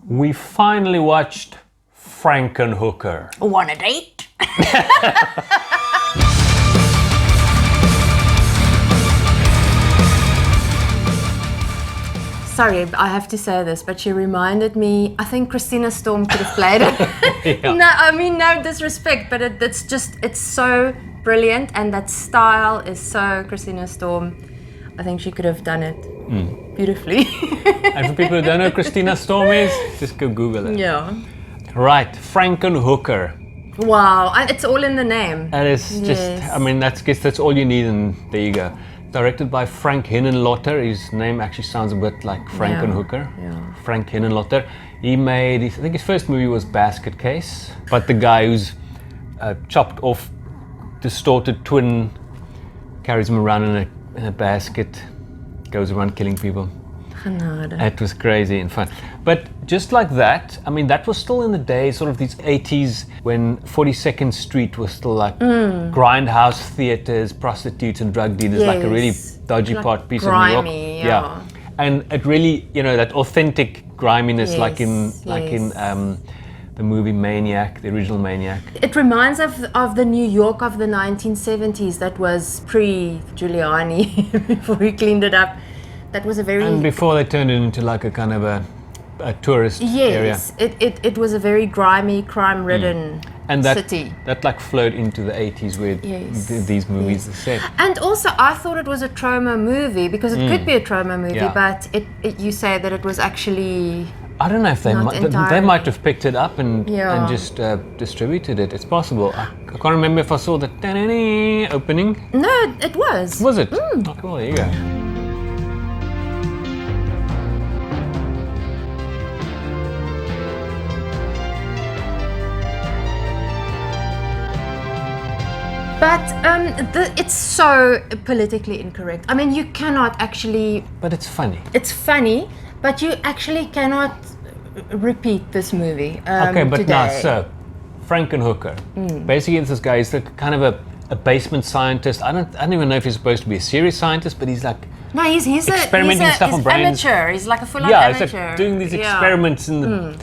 We finally watched Frankenhooker. Want a date? Sorry, I have to say this, but she reminded me, I think Christina Storm could have played it. Yeah. No, I mean, no disrespect, but it's so brilliant, and that style is so Christina Storm. I think she could have done it beautifully. And for people who don't know who Christina Storm is, just go Google it. Yeah. Right, Frankenhooker. Wow, and it's all in the name. And it's just, Yes. I mean, that's all you need, and there you go. Directed by Frank Henenlotter. His name actually sounds a bit like Frankenhooker. Yeah. Frank Henenlotter. He made, I think his first movie was Basket Case, but the guy who's chopped off, distorted twin, carries him around in a basket, goes around killing people. Genade. It was crazy and fun. But just like that, I mean, that was still in the days, sort of these 80s, when 42nd Street was still like grindhouse theaters, prostitutes and drug dealers, like a really dodgy like piece of New York. grimy, yeah. And it really, you know, that authentic griminess, like in Yes. the movie MANIAC, the original MANIAC. It reminds of the New York of the 1970s that was pre-Giuliani, before he cleaned it up. That was a very... And before they turned it into like a kind of a tourist area. Yes, it was a very grimy, crime-ridden And that, city. that like flowed into the 80s where Yes. these movies are set. And also, I thought it was a trauma movie, because it could be a trauma movie, Yeah. but you say that it was actually... I don't know if they Not might, they entirely. might have picked it up and just distributed it. It's possible. I can't remember if I saw the opening. No, it was. Was it? Oh, cool. There you go. But it's so politically incorrect. I mean, you cannot actually... But it's funny. It's funny, but you actually cannot repeat this movie Okay, but today. now, so, Frankenhooker. Basically, it's this guy, he's like kind of a basement scientist. I don't even know if he's supposed to be a serious scientist, but he's like... No, he's experimenting stuff on brains. amateur. He's like a full-on Yeah, amateur. he's like doing these Yeah. experiments in the...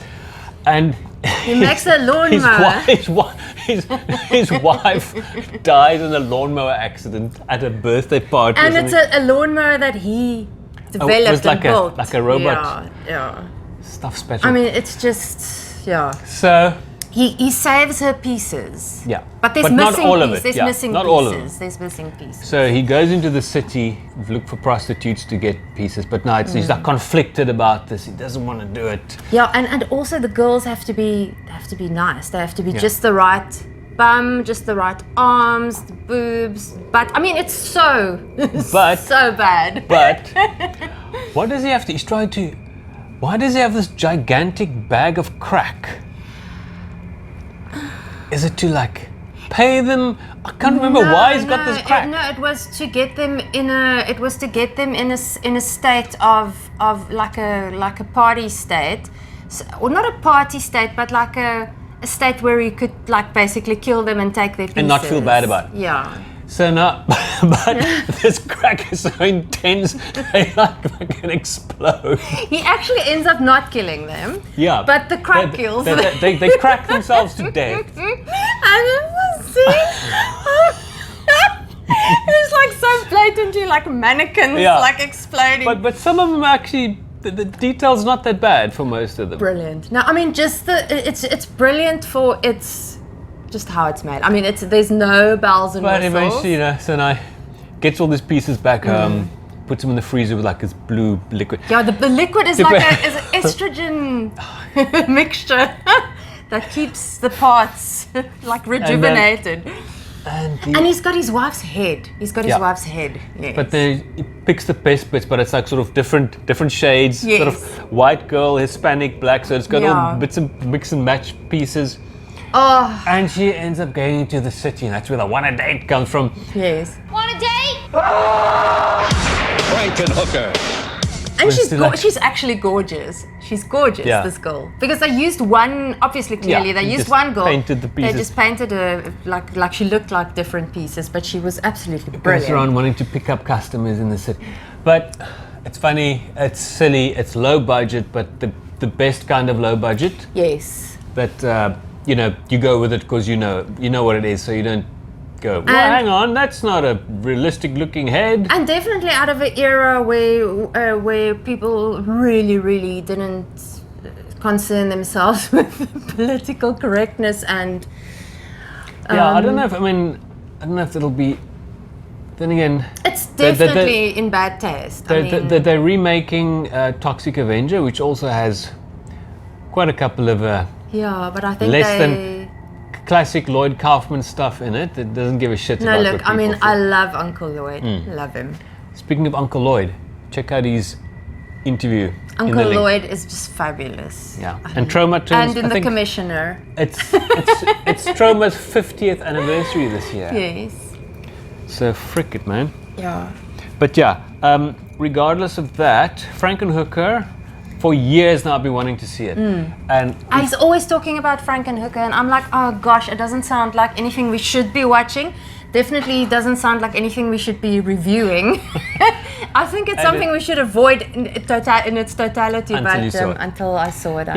And... He makes a lawnmower. His wife dies in a lawnmower accident at a birthday party. And or it's something. a lawnmower that he developed it was like and built. like a robot. Yeah. Stuff special. I mean, it's just, yeah. So, He saves her pieces. yeah. But there's not missing all of pieces. it. There's Yeah, missing not pieces. all of them. There's missing pieces. So he goes into the city, look for prostitutes to get pieces, but no, he's like conflicted about this. He doesn't want to do it. Yeah, and also the girls have to be nice. They have to be just the right bum, just the right arms, the boobs. But I mean, it's so so bad. But what does he have to? He's trying to. Why does he have this gigantic bag of crack? Is it to like pay them? I can't remember why he's got this crack. No, it was to get them in a. It was to get them in a state of like a party state, or not a party state, but like a state where you could like basically kill them and take their pieces And not feel bad about it. Yeah. So no, but this crack is so intense, they like can explode. He actually ends up not killing them. Yeah. But the crack kills them. They crack themselves to death. And it was it's like so blatantly like mannequins like exploding. But some of them actually, the detail's not that bad for most of them. Brilliant. No, I mean just it's brilliant for its just how it's made. I mean there's no bells and But whistles. eventually, you know, so now gets all these pieces back home, puts them in the freezer with like this blue liquid. Yeah, the liquid is like an estrogen mixture that keeps the parts like rejuvenated. And he's got his wife's head. He's got his wife's head. Yes. But then he picks the best bits, but it's like sort of different shades. Yes. Sort of white girl, Hispanic, black. So it's got all bits of mix and match pieces. Oh. And she ends up going into the city, and that's where the want a date comes from. Yes. Want a date? Frankenhooker. And Like, she's actually gorgeous. She's gorgeous, this girl. Because they used one, obviously, clearly, they used just one girl. painted the pieces. They just painted her, like she looked like different pieces, but she was absolutely Goes brilliant. around wanting to pick up customers in the city. But it's funny, it's silly, it's low budget, but the the best kind of low budget. Yes. That you go with it because you know what it is, so you don't go, well, hang on, that's not a realistic looking head. And definitely out of an era where people really didn't concern themselves with political correctness and. I don't know if it'll be. Then again, it's definitely in bad taste. They're remaking Toxic Avenger, which also has quite a couple of but I think less than classic Lloyd Kaufman stuff in it. It doesn't give a shit about what people think. I love Uncle Lloyd. Love him. Speaking of Uncle Lloyd, check out his interview. Uncle Lloyd is just fabulous. Yeah, and Trauma turns. And in The Commissioner. It's Trauma's 50th anniversary this year. Yes. So frick it, man. Yeah. But regardless of that, Frankenhooker, for years now I've been wanting to see it. And he's always talking about Frankenhooker, and I'm like, oh gosh, it doesn't sound like anything we should be watching. Definitely doesn't sound like anything we should be reviewing. I think it's something we should avoid in its totality, until I saw it.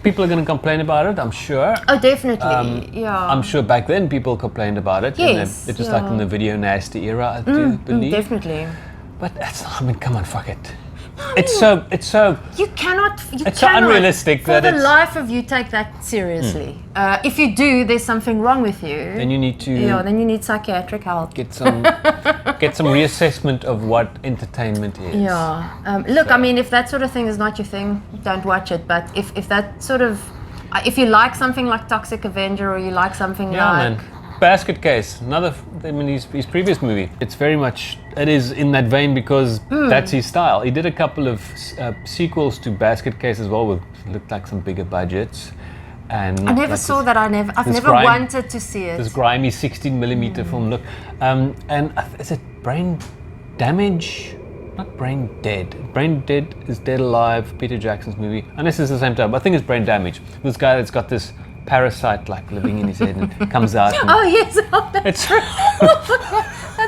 People are going to complain about it, I'm sure. Oh, definitely, I'm sure back then people complained about it. Yes. It was like in the video nasty era, I do believe. Definitely. But that's not, come on, fuck it. It's so you cannot so unrealistic for the life of you take that seriously. If you do, there's something wrong with you. Then you need to then you need psychiatric help. Get some reassessment of what entertainment is. If that sort of thing is not your thing, don't watch it. But if that sort of if you like something like Toxic Avenger, or you like something like Basket Case, his previous movie. It's very much, it is in that vein because that's his style. He did a couple of sequels to Basket Case as well, with looked like some bigger budgets. And I never saw that. I've never wanted to see it. This grimy 16mm film look. And is it Brain Damage? Not Brain Dead. Brain Dead is Dead Alive, Peter Jackson's movie. Unless it's the same time. I think it's Brain Damage. This guy that's got this parasite like living in his head and comes out. That's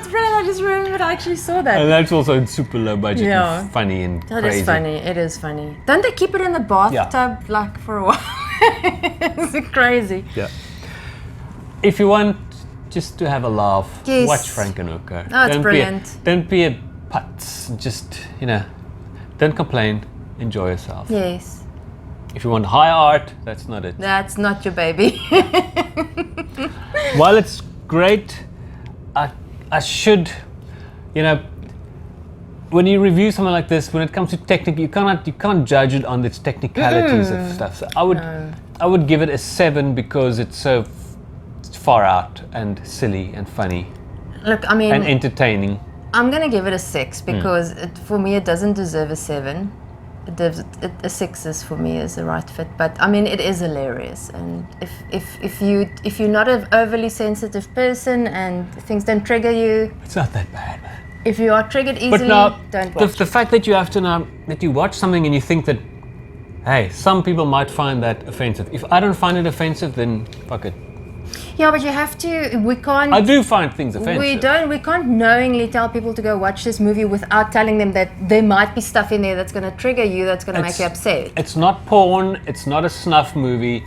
brilliant. I just remembered I actually saw that. And that's also super low budget and funny and crazy. That is funny. It is funny. Don't they keep it in the bathtub like for a while? It's crazy. Yeah. If you want just to have a laugh, watch Frankenhooker. Oh, it's brilliant. Don't be a putz. Just, don't complain. Enjoy yourself. Yes. If you want high art, that's not it. That's not your baby. While it's great, I should, when you review something like this, when it comes to technique, you can't judge it on its technicalities of stuff. So I would give it a 7 because it's so far out and silly and funny. Look, and entertaining. I'm gonna give it a 6 because for me it doesn't deserve a 7. A 6 is for me is the right fit, but it is hilarious. And if you're not an overly sensitive person and things don't trigger you, it's not that bad, man. If you are triggered easily, don't watch. The fact that you have to that you watch something and you think that, hey, some people might find that offensive. If I don't find it offensive, then fuck it. Yeah, but you have to. We can't. I do find things offensive. We can't knowingly tell people to go watch this movie without telling them that there might be stuff in there that's going to trigger you, that's going to make you upset. It's not porn. It's not a snuff movie.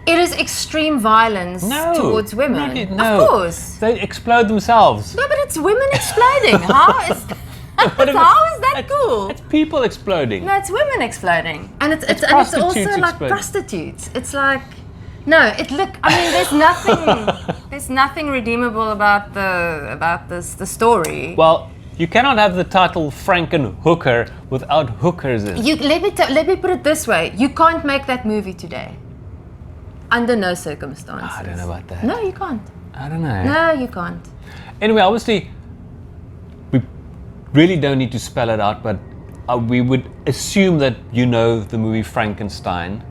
It is extreme violence towards women. No. Of course. They explode themselves. No, but it's women exploding. How is that cool? It's people exploding. No, it's women exploding, and it's also like prostitutes. It's like. No, there's nothing redeemable about the story. Well, you cannot have the title Frankenhooker without hookers in it. Let me put it this way: you can't make that movie today, under no circumstances. I don't know about that. No, you can't. I don't know. No, you can't. Anyway, obviously, we really don't need to spell it out, but we would assume that you know the movie Frankenstein.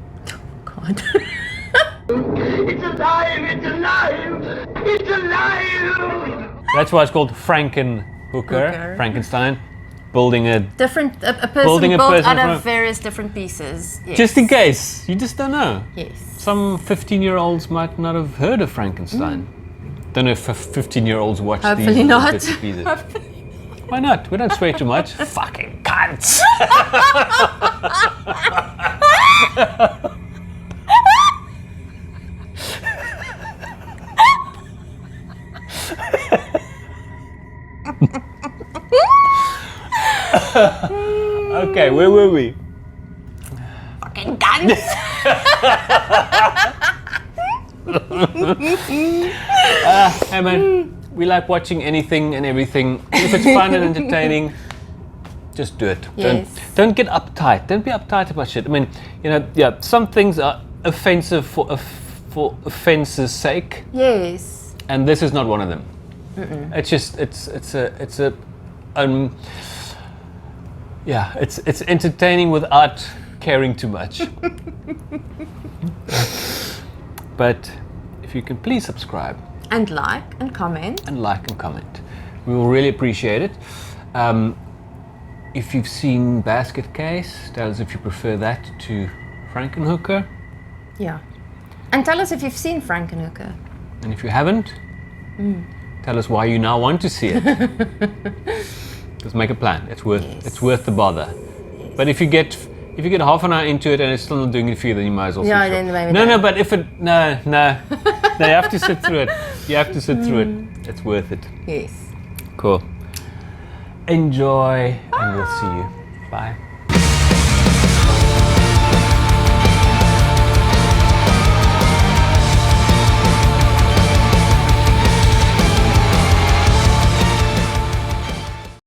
God. It's alive! It's alive! It's alive! That's why it's called Frankenhooker. Frankenstein, building a person built out of various different pieces. Yes. Just in case, you just don't know. Yes. Some 15-year-olds might not have heard of Frankenstein. Don't know if 15-year-olds watch Hopefully these not. pieces. Why not? We don't swear too much. Fucking cunts. Okay, where were we? Fucking guns. Hey man, we like watching anything and everything. If it's fun and entertaining, just do it. Yes. Don't get uptight. Don't be uptight about shit. I mean, some things are offensive for offense's sake. Yes. And this is not one of them. It's just it's entertaining without caring too much. But if you can please subscribe And like and comment. we will really appreciate it. If you've seen Basket Case, tell us if you prefer that to Frankenhooker, Yeah. And tell us if you've seen Frankenhooker. and if you haven't, tell us why you now want to see it. Just make a plan. It's worth the bother. Yes. But if you get half an hour into it and it's still not doing it for you, then you might as well. Yeah, switch then off. maybe No, not. but if it no, you have to sit through it. You have to sit through it. It's worth it. Yes. Cool. Enjoy, and we'll see you. Bye.